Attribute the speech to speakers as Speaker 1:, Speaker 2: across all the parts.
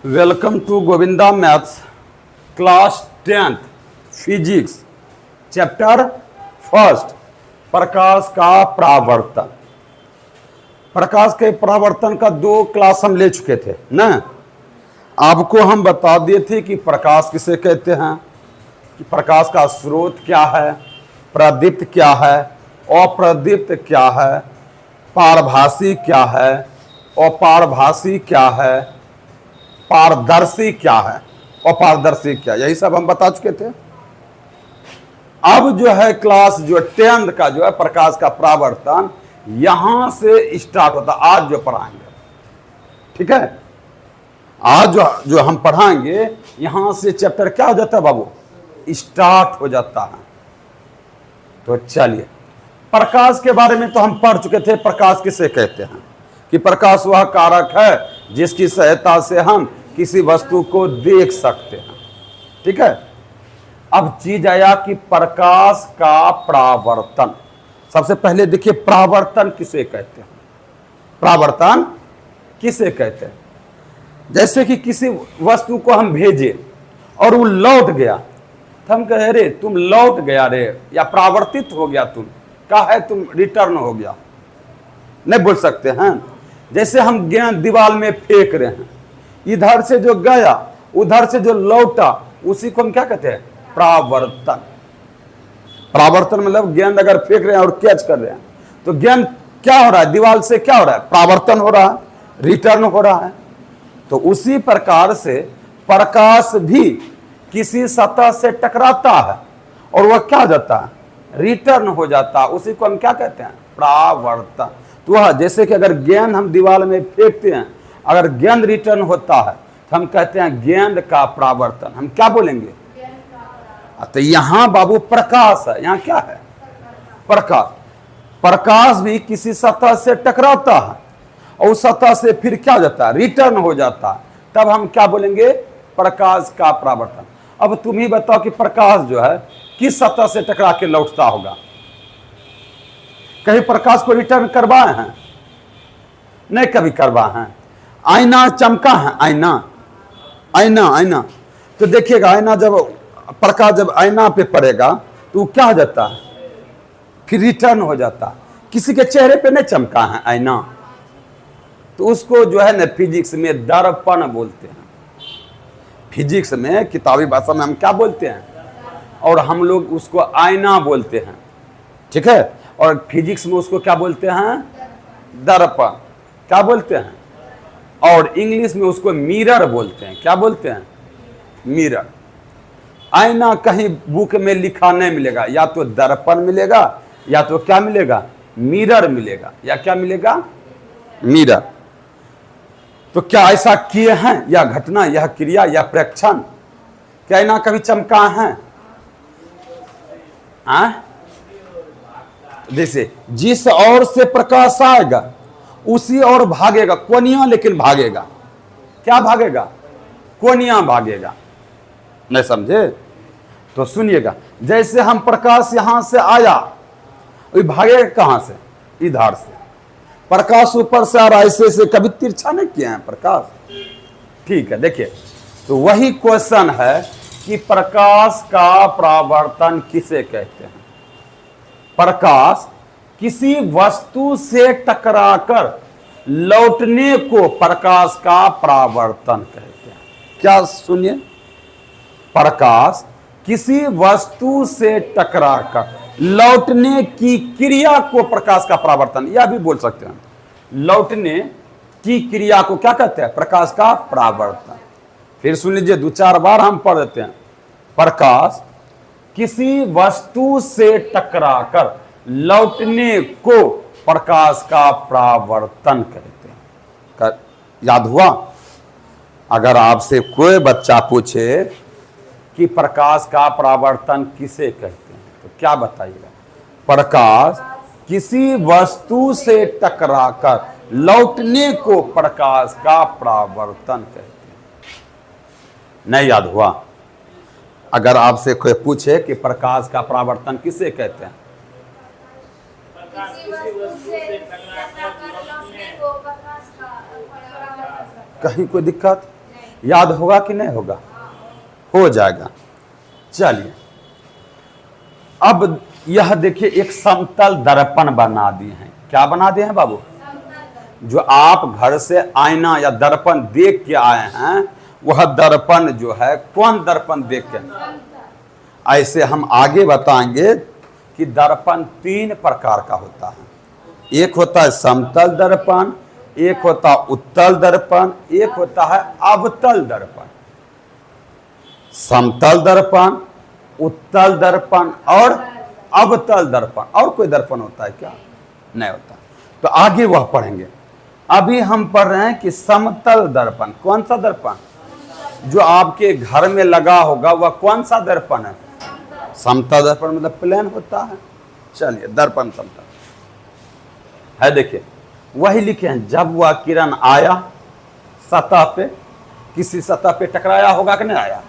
Speaker 1: Welcome to Govinda maths class 10th physics chapter first प्रकाश का परावर्तन। प्रकाश के परावर्तन का 2 क्लास हम ले चुके थे ना। आपको हम बता दिए थे कि प्रकाश किसे कहते हैं, कि प्रकाश का स्रोत क्या है, प्रदीप्त क्या है, अप्रदीप्त क्या है, पारभासी क्या है, अपारभासी क्या है, पारदर्शी क्या है, अपारदर्शी क्या, यही सब हम बता चुके थे। अब जो है क्लास जो 10th का जो है प्रकाश का परावर्तन यहां से स्टार्ट होता, आज जो पढ़ाएंगे, ठीक है। आज जो हम पढ़ाएंगे यहां से चैप्टर क्या हो जाता है बाबू, स्टार्ट हो जाता है। तो चलिए, प्रकाश के बारे में तो हम पढ़ चुके थे। प्रकाश किसे कहते हैं, कि प्रकाश वह कारक है जिसकी सहायता से हम किसी वस्तु को देख सकते हैं, ठीक है। अब चीज आया कि प्रकाश का परावर्तन। सबसे पहले देखिए परावर्तन किसे कहते हैं, परावर्तन किसे कहते हैं। जैसे कि किसी वस्तु को हम भेजे और वो लौट गया, तो हम कहे रे तुम लौट गया रे, या परावर्तित हो गया, तुम क्या है, तुम रिटर्न हो गया, नहीं बोल सकते हैं। जैसे हम गेंद दीवार में फेंक रहे हैं, इधर से जो गया उधर से जो लौटा, उसी को हम क्या कहते हैं, परावर्तन। परावर्तन मतलब गेंद अगर फेंक रहे हैं और कैच कर रहे हैं, तो गेंद क्या हो रहा है, दीवार से क्या हो रहा है, परावर्तन हो रहा है, रिटर्न हो रहा है। तो उसी प्रकार से प्रकाश भी किसी सतह से टकराता है और वह क्या हो जाता है, रिटर्न हो जाता है। उसी को हम क्या कहते हैं, परावर्तन। तो जैसे कि अगर गेंद हम दीवार में फेंकते हैं, अगर गेंद रिटर्न होता है तो हम कहते हैं गेंद का परावर्तन। हम क्या बोलेंगे, तो यहां बाबू प्रकाश है, यहां क्या है, प्रकाश। प्रकाश भी किसी सतह से टकराता है और उस सतह से फिर क्या हो जाता है, रिटर्न हो जाता है, तब हम क्या बोलेंगे, प्रकाश का परावर्तन। अब तुम ही बताओ कि प्रकाश जो है किस सतह से टकरा के लौटता होगा। कहीं प्रकाश को रिटर्न करवाए हैं, नहीं कभी करवाए हैं। आईना चमका है, आईना आईना आईना, तो देखिएगा आईना जब प्रकाश जब आईना पे पड़ेगा तो क्या हो जाता है, फिर रिटर्न हो जाता है। किसी के चेहरे पे नहीं चमका है आईना, तो उसको जो है ना फिजिक्स में दर्पण बोलते हैं। फिजिक्स में किताबी भाषा में हम क्या बोलते हैं, और हम लोग उसको आईना बोलते हैं, ठीक है। और फिजिक्स में उसको क्या बोलते हैं, दर्पण, क्या बोलते हैं। और इंग्लिश में उसको मिरर बोलते हैं, क्या बोलते हैं, मिरर। आईना कहीं बुक में लिखा नहीं मिलेगा, या तो दर्पण मिलेगा या तो क्या मिलेगा, मिरर मिलेगा, या क्या मिलेगा, मिरर। तो क्या ऐसा किए हैं, यह घटना, यह क्रिया, यह प्रेक्षण, क्या आईना कभी चमका है। जैसे जिस ओर से प्रकाश आएगा उसी ओर भागेगा, कोनिया लेकिन भागेगा, क्या भागेगा, कोनिया भागेगा, नहीं समझे। तो सुनिएगा, जैसे हम प्रकाश यहां से आया, भागेगा कहां से, इधर से। प्रकाश ऊपर से आ रहा है, ऐसे कभी तिरछा नहीं किया है प्रकाश, ठीक है। देखिए, तो वही क्वेश्चन है कि प्रकाश का परावर्तन किसे कहते हैं। प्रकाश किसी वस्तु से टकराकर लौटने को प्रकाश का परावर्तन कहते हैं। क्या सुनिए, प्रकाश किसी वस्तु से टकराकर लौटने की क्रिया को प्रकाश का परावर्तन, यह भी बोल सकते हैं। लौटने की क्रिया को क्या कहते हैं, प्रकाश का परावर्तन। फिर सुन लीजिए, 2-4 बार हम पढ़ देते हैं। प्रकाश किसी वस्तु से टकराकर लौटने को प्रकाश का परावर्तन कहते हैं। याद हुआ। अगर आपसे कोई बच्चा पूछे कि प्रकाश का परावर्तन किसे कहते हैं, तो क्या बताइएगा, प्रकाश किसी वस्तु से टकराकर लौटने को प्रकाश का परावर्तन कहते हैं। नहीं याद हुआ। अगर आपसे कोई पूछे कि प्रकाश का परावर्तन किसे कहते हैं, कहीं कोई दिक्कत, याद होगा कि नहीं होगा? हो जाएगा। चलिए, अब यह देखिए एक समतल दर्पण बना दिए हैं। क्या बना दिए हैं बाबू? जो आप घर से आईना या दर्पण देख के आए हैं, वह दर्पण जो है कौन दर्पण देख के? ऐसे हम आगे बताएंगे कि दर्पण 3 प्रकार का होता है। एक होता है समतल दर्पण, एक होता उत्तल दर्पण, एक होता है अवतल दर्पण। समतल दर्पण, उत्तल दर्पण और अवतल दर्पण। और कोई दर्पण होता है क्या? नहीं होता। तो आगे वह पढ़ेंगे। अभी हम पढ़ रहे हैं कि समतल दर्पण। कौन सा दर्पण? जो आपके घर में लगा होगा वह कौन सा दर्पण है? समतल दर्पण मतलब प्लेन होता है। चलिए, दर्पण समतल है। देखिए, वही लिखे हैं, जब वह किरण आया सतह पे, किसी सतह पे टकराया होगा कि नहीं आया?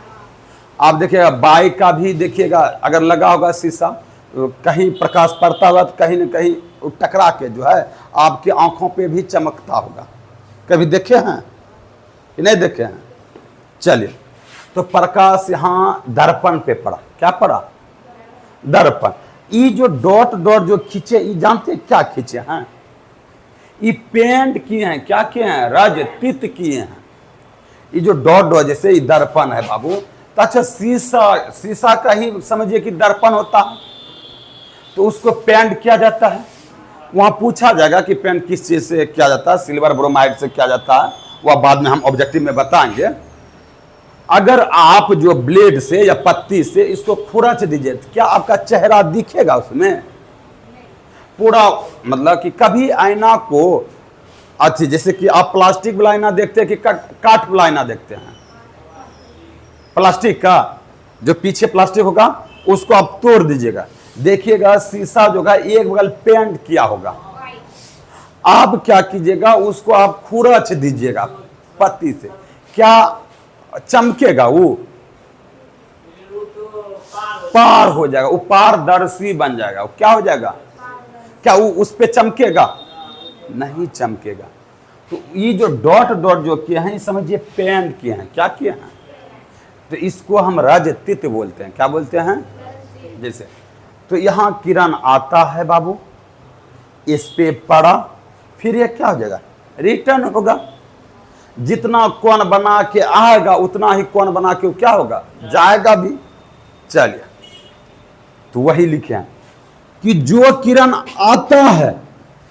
Speaker 1: आप देखिएगा बाइक का भी देखिएगा, अगर लगा होगा शीशा, कहीं प्रकाश पड़ता हुआ तो कहीं न कहीं टकरा के जो है आपकी आंखों पे भी चमकता होगा। कभी देखे हैं कि नहीं देखे हैं? चलिए, तो प्रकाश यहाँ दर्पण पे पड़ा। क्या पड़ा? दर्पण। ये जो डॉट डॉट जो खींचे, ये जानते हैं क्या खींचे हैं? ये पेंट किए हैं। क्या किए हैं? रजतित किए हैं। ये जो डॉट डॉट जैसे ये दर्पण है बाबू, तो अच्छा शीशा का ही समझिए कि दर्पण होता है, तो उसको पेंट किया जाता है। वहां पूछा जाएगा कि पेंट किस चीज से किया जाता है, सिल्वर ब्रोमाइड से किया जाता है, वह बाद में हम ऑब्जेक्टिव में बताएंगे। अगर आप जो ब्लेड से या पत्ती से इसको खुरच दीजिए तो क्या आपका चेहरा दिखेगा उसमें? पूरा मतलब कि कभी आईना को अच्छी, जैसे कि आप प्लास्टिक वाला आईना देखते हैं कि काठ वाला आईना देखते हैं? प्लास्टिक का जो पीछे प्लास्टिक होगा उसको आप तोड़ दीजिएगा, देखिएगा शीशा जो है एक बगल पेंट किया होगा। आप क्या कीजिएगा, उसको आप खुरच दीजिएगा पत्ती से, क्या चमकेगा? वो पार हो जाएगा, वो पारदर्शी बन जाएगा। वो क्या हो जाएगा? क्या वो उस पे चमकेगा? नहीं चमकेगा। तो ये जो डॉट डॉट जो किए हैं, समझिए पेंट किए हैं। क्या किए हैं? तो इसको हम रजतित बोलते हैं। क्या बोलते हैं? जैसे, तो यहां किरण आता है बाबू, इस पे पड़ा, फिर ये क्या हो जाएगा? रिटर्न होगा। जितना कोण बना के आएगा उतना ही कोण बना के क्या होगा? जाएगा भी। चलिए, तो वही लिखे हैं कि जो किरण आता है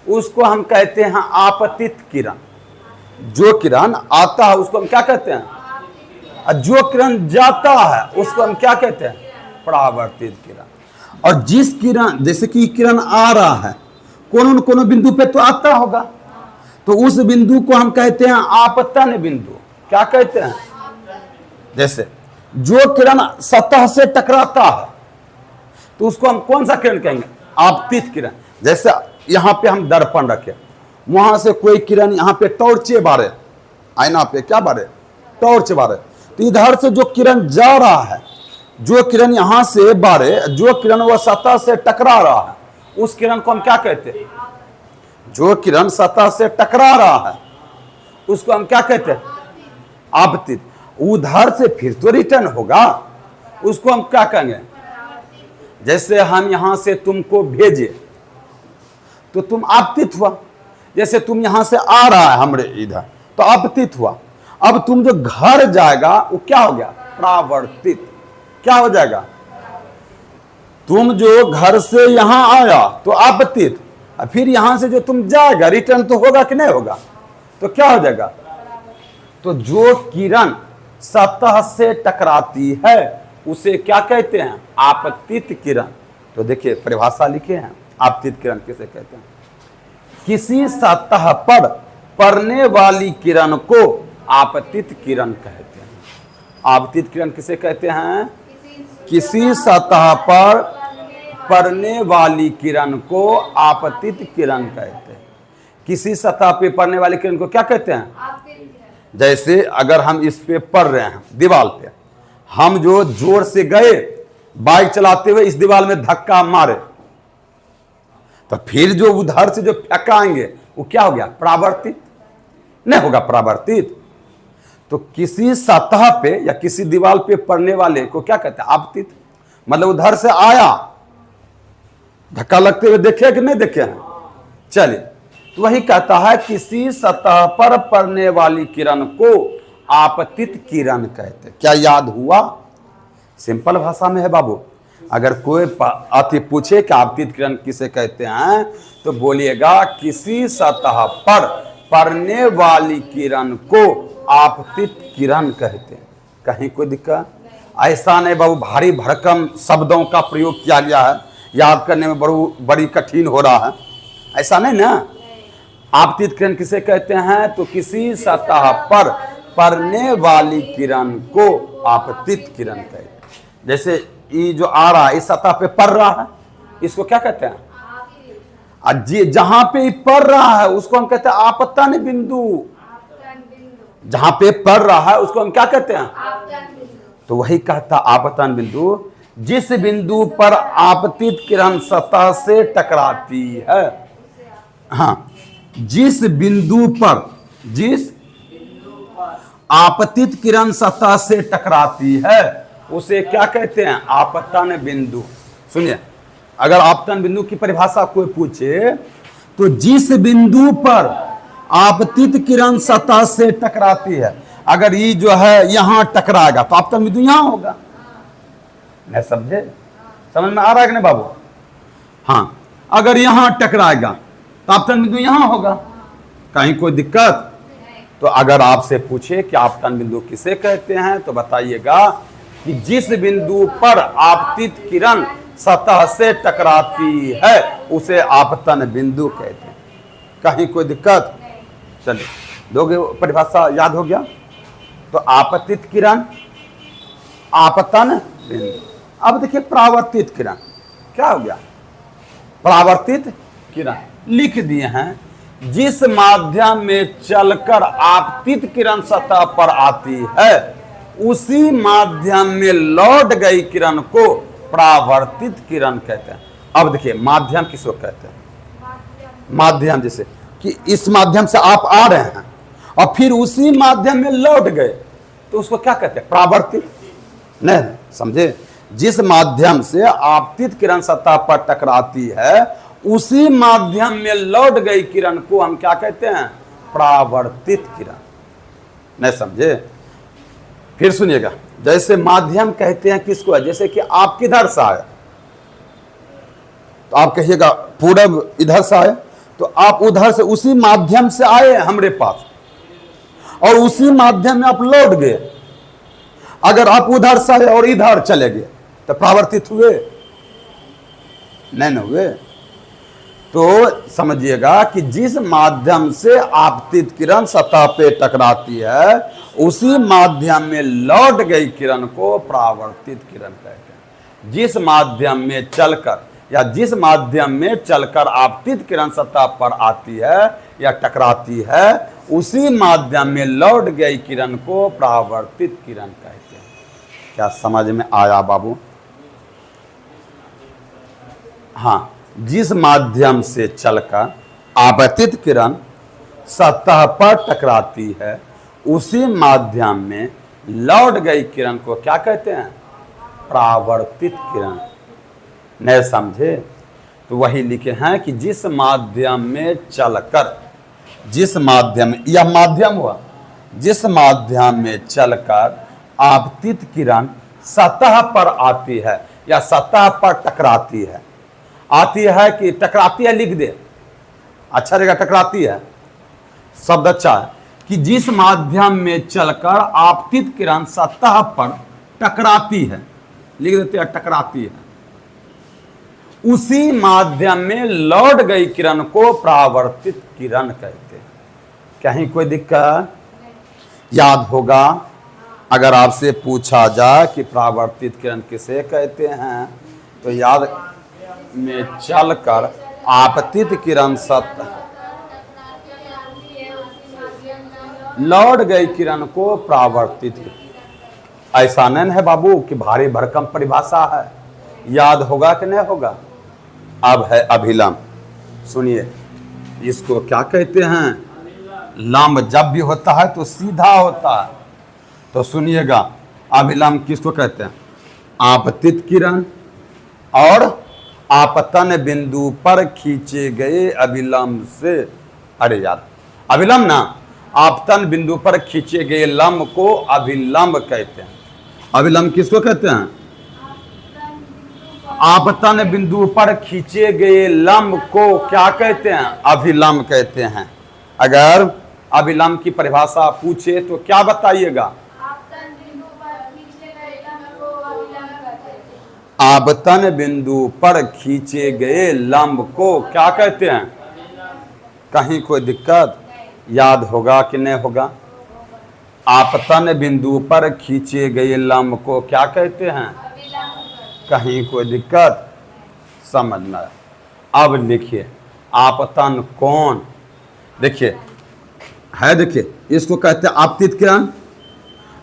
Speaker 1: उसको हम कहते हैं आपतित किरण। जो किरण आता है उसको हम क्या कहते हैं? और जो किरण जाता है उसको हम क्या कहते हैं? परावर्तित किरण। और जिस किरण, जैसे कि किरण आ रहा है, कोनो न कोनो बिंदु पे तो आता होगा, तो उस बिंदु को हम कहते हैं आपतन बिंदु। क्या कहते हैं? जैसे जो किरण सतह से टकराता है तो उसको हम कौन सा किरण कहेंगे? आपतित किरण। जैसे यहां पे हम दर्पण रखे, वहां से कोई किरण यहाँ पे टॉर्चे बारे, आईना पे क्या बारे? टॉर्च बारे, तो इधर से जो किरण जा रहा है, जो किरण यहां से बारे, जो किरण वह सतह से टकरा रहा है, उस किरण को हम क्या कहते हैं? जो किरण सतह से टकरा रहा है उसको हम क्या कहते हैं? आपतित। उधर से फिर तो रिटर्न होगा, उसको हम क्या कहेंगे? जैसे हम यहां से तुमको भेजे तो तुम आपतित हुआ। जैसे तुम यहां से आ रहा है हमरे इधर, तो आपतित हुआ। अब तुम जो घर जाएगा वो क्या हो गया? प्रावर्तित। क्या हो जाएगा? तुम जो घर से यहां आया तो आपतित, फिर यहां से जो तुम जाएगा रिटर्न तो होगा कि नहीं होगा? तो क्या हो जाएगा? तो जो किरण सतह से टकराती है उसे क्या कहते हैं? आपतित किरण। तो देखिए परिभाषा लिखे हैं, आपतित किरण किसे कहते हैं? किसी सतह पर पड़ने वाली किरण को आपतित किरण कहते हैं। आपतित किरण किसे कहते हैं? किसी सतह पर पड़ने वाली किरण को आपतित किरण कहते हैं। किसी सतह पे पड़ने वाली किरण को क्या कहते हैं? जैसे अगर हम इस पे पढ़ रहे हैं दीवार पे, हम जो जोर से गए बाइक चलाते हुए इस दीवार में धक्का मारे, तो फिर जो उधर से जो फेंकाएंगे वो क्या हो गया? परावर्तित नहीं होगा? परावर्तित। तो किसी सतह पे या किसी दीवार पे पड़ने वाले को क्या कहते हैं? आपतित। मतलब उधर से आया, धक्का लगते हुए देखे कि नहीं देखे हैं? चलिए, तो वही कहता है किसी सतह पर पड़ने वाली किरण को आपतित किरण कहते हैं। क्या याद हुआ? सिंपल भाषा में है बाबू। अगर कोई अति पूछे कि आपतित किरण किसे कहते हैं, तो बोलिएगा किसी सतह पर पड़ने वाली किरण को आपतित किरण कहते हैं। कहीं कोई दिक्कत? ऐसा नहीं बाबू भारी भरकम शब्दों का प्रयोग किया गया है, याद करने में बड़ी कठिन हो रहा है, ऐसा नहीं ना। आपतित किरण किसे कहते हैं? तो किसी सतह पर पड़ने वाली किरण को आपतित किरण कहते हैं। जैसे ये जो आ रहा है इस सतह पे पड़ रहा है, इसको क्या कहते हैं? जहां पे पड़ रहा है उसको हम कहते हैं आपतन बिंदु। जहां पे पड़ रहा है उसको हम क्या कहते हैं? तो वही कहता आपतन बिंदु, जिस बिंदु पर आपतित किरण सतह से टकराती है। हाँ, जिस बिंदु पर आपतित किरण सतह से टकराती है उसे क्या कहते हैं? आपतन बिंदु। सुनिए, अगर आपतन बिंदु की परिभाषा कोई पूछे तो जिस बिंदु पर आपतित किरण सतह से टकराती है, अगर ये जो है यहां टकराएगा तो आपतन बिंदु यहां होगा। नहीं समझे? समझ में आ रहा है कि नहीं बाबू? हाँ, अगर यहां टकराएगा तो आपतन बिंदु यहां होगा। कहीं कोई दिक्कत? तो अगर आपसे पूछे कि आपतन बिंदु किसे कहते हैं, तो बताइएगा कि जिस बिंदु पर आपतित किरण सतह से टकराती है उसे आपतन बिंदु कहते हैं। कहीं कोई दिक्कत? चलिए, दोगे परिभाषा याद हो गया? तो आपतित किरण, आपतन बिंदु। अब देखिए परावर्तित किरण क्या हो गया? परावर्तित किरण लिख दिए हैं, जिस माध्यम में चलकर आपतित किरण सतह पर आती है उसी माध्यम में लौट गई किरण को परावर्तित किरण कहते हैं। अब देखिए माध्यम किसको कहते हैं? माध्यम जैसे कि इस माध्यम से आप आ रहे हैं और फिर उसी माध्यम में लौट गए तो उसको क्या कहते हैं? परावर्तित। नहीं समझे? जिस माध्यम से आपतित किरण सतह पर टकराती है उसी माध्यम में लौट गई किरण को हम क्या कहते हैं? परावर्तित किरण। नहीं समझे? फिर सुनिएगा, जैसे माध्यम कहते हैं किसको है? जैसे कि आप किधर से आए तो आप कहिएगा पूरब इधर से आए, तो आप उधर से उसी माध्यम से आए हमरे पास और उसी माध्यम में आप लौट गए। अगर आप उधर से आए और इधर चले गए तो परावर्तित हुए? नहीं हुए। तो समझिएगा कि जिस माध्यम से आपतित किरण सतह पे टकराती है उसी माध्यम में लौट गई किरण को परावर्तित किरण कहते हैं। जिस माध्यम में चलकर या जिस माध्यम में चलकर आपतित किरण सतह पर आती है या टकराती है उसी माध्यम में लौट गई किरण को परावर्तित किरण कहते हैं। क्या समझ में आया बाबू? हाँ, जिस माध्यम से चलकर आपतित किरण सतह पर टकराती है उसी माध्यम में लौट गई किरण को क्या कहते हैं? परावर्तित किरण। नहीं समझे? तो वही लिखे हैं कि जिस माध्यम में चलकर, जिस माध्यम, यह माध्यम हुआ, जिस माध्यम में चलकर आपतित किरण सतह पर आती है या सतह पर टकराती है, आती है कि टकराती है? लिख दे, अच्छा रहेगा। टकराती है शब्द अच्छा है कि जिस माध्यम में चलकर आपतित किरण सतह पर टकराती है, लिख देते हैं टकराती है, उसी माध्यम में लौट गई किरण को परावर्तित किरण कहते हैं। कहीं कोई दिक्कत? याद होगा अगर आपसे पूछा जाए कि परावर्तित किरण किसे कहते हैं, तो याद में चलकर आपतित किरण सतह लौट गई किरण को परावर्तित। ऐसा नहीं है बाबू कि भारी भरकम परिभाषा है, याद होगा कि नहीं होगा? अब है अभिलंब। सुनिए, इसको क्या कहते हैं? लंब जब भी होता है तो सीधा होता है, तो सुनिएगा, अभिलंब किसको कहते हैं? आपतित किरण और आपतन बिंदु पर खींचे गए अभिलंब से, अरे यार अभिलंब ना, आपतन बिंदु पर खींचे गए लंब को अभिलंब कहते हैं। अभिलंब किसको कहते हैं? आपतन बिंदु पर खींचे गए लंब को क्या कहते हैं? अभिलंब कहते हैं। अगर अभिलंब की परिभाषा पूछे तो क्या बताइएगा? आपतन बिंदु पर खींचे गए लंब को क्या कहते हैं? कहीं कोई दिक्कत? याद होगा कि नहीं होगा? आपतन बिंदु पर खींचे गए लंब को क्या कहते हैं? कहीं कोई दिक्कत? समझना। अब लिखिए, आपतन कोण, देखिए है, देखिए इसको कहते हैं आपतित किरण,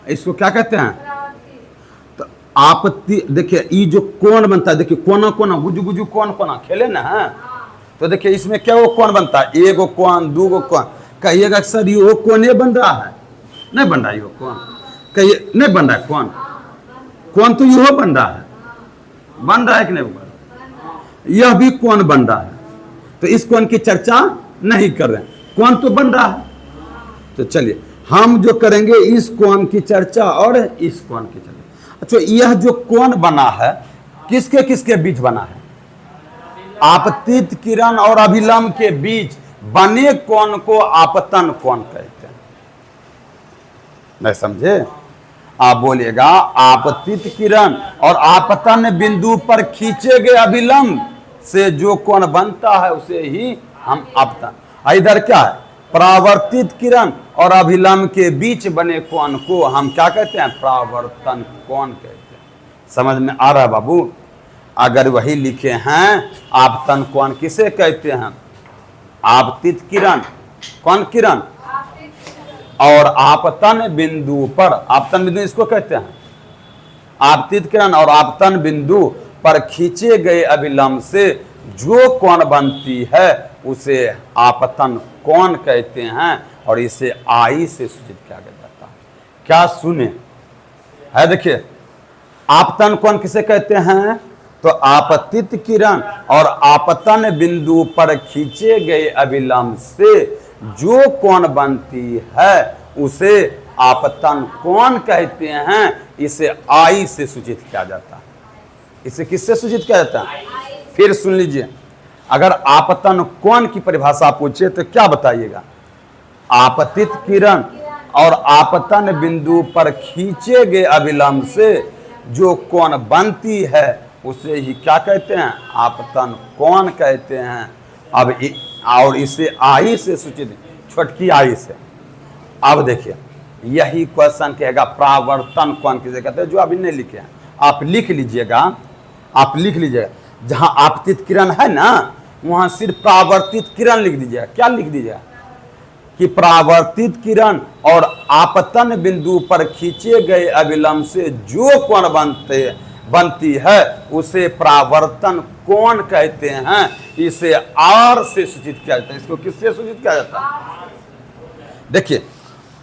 Speaker 1: इसको क्या कहते हैं? तो आपति, देखिए ये जो कोण बनता है, देखिए कोना कोना गुजु गुजु कोण कोना खेले ना है, तो देखिए इसमें क्या वो कोण बनता है? एगो कोण, दूगो कोण। कहिएगा सर ये कोण बन रहा है? नहीं बन रहा है ये कोण। कहिए नहीं बन रहा है कोण? कोण तो यह बन रहा है, बन रहा है कि नहीं बन रहा? यह भी कोण बन रहा है, तो इस कोण की चर्चा नहीं कर रहे हैं, कोण तो बन रहा है। तो चलिए हम जो करेंगे इस कोण की चर्चा और इस कोण की चर्चा। अच्छा, यह जो कोण बना है किसके किसके बीच बना है? आपतित किरण और अभिलंब के बीच बने कोण को आपतन कोण कहते हैं। नहीं समझे? आप बोलिएगा आपतित किरण और आपतन बिंदु पर खींचे गए अभिलंब से जो कोण बनता है उसे ही हम आपतन। इधर क्या है? परावर्तित किरण और अभिलंब के बीच बने कोण को हम क्या कहते हैं? परावर्तन कोण कहते हैं। समझ में आ रहा है बाबू? अगर वही लिखे हैं आपतन कोण किसे कहते हैं? आपतित किरण, कौन किरण? और आपतन बिंदु पर, आपतन बिंदु इसको कहते हैं। आपतित किरण और आपतन बिंदु पर खींचे गए अभिलंब से जो कोण बनती है उसे आपतन कोण कहते हैं और इसे आई से सूचित किया जाता है। क्या सुने है? देखिए आपतन कोण किसे कहते हैं? तो आपतित किरण और आपतन बिंदु पर खींचे गए अभिलंब से जो कोण बनती है उसे आपतन कोण कहते हैं। इसे आई से सूचित किया जाता है। इसे किससे सूचित किया जाता है? फिर सुन लीजिए, अगर आपतन कोण की परिभाषा पूछे तो क्या बताइएगा? आपतित किरण और आपतन बिंदु पर खींचे गए अभिलंब से जो कोण बनती है उसे ही क्या कहते हैं? आपतन कोण कहते हैं। अब और इसे आई से सूचित, छोटकी आई से। अब देखिए यही क्वेश्चन कहेगा परावर्तन कोण किसे कहते हैं, जो अभी नहीं लिखे हैं। आप लिख लीजिएगा, आप लिख लीजिएगा, जहां आपतित किरण है ना वहां सिर्फ परावर्तित किरण लिख दीजिएगा। क्या लिख दीजिएगा? कि परावर्तित किरण और आपतन बिंदु पर खींचे गए अभिलंब से जो कोण बनती है उसे परावर्तन कोण कहते हैं। इसे आर से सूचित किया जाता है। इसको किससे सूचित किया जाता है? देखिए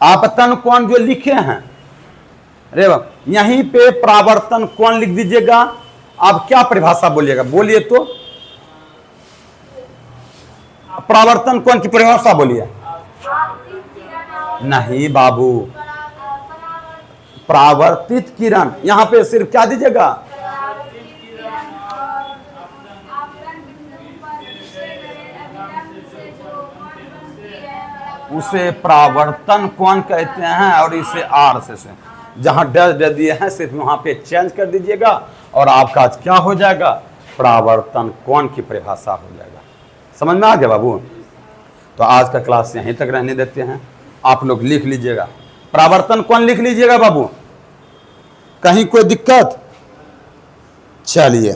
Speaker 1: आपतन कोण जो लिखे हैं, अरे यहीं पे परावर्तन कोण लिख दीजिएगा। अब क्या परिभाषा बोलिएगा? बोलिए तो, परावर्तन कोण की परिभाषा बोलिए। नहीं बाबू, परावर्तित किरण, यहां पे सिर्फ क्या दीजिएगा? उसे परावर्तन कोण कहते हैं और इसे आर से जहां डैश दे दिए हैं सिर्फ वहां पे चेंज कर दीजिएगा और आपका क्या हो जाएगा? परावर्तन कोण की परिभाषा हो जाएगा। समझ में आ गया बाबू? तो आज का क्लास यहीं तक रहने देते हैं। आप लोग लिख लीजिएगा, परावर्तन कोण लिख लीजिएगा बाबू। कहीं कोई दिक्कत? चलिए।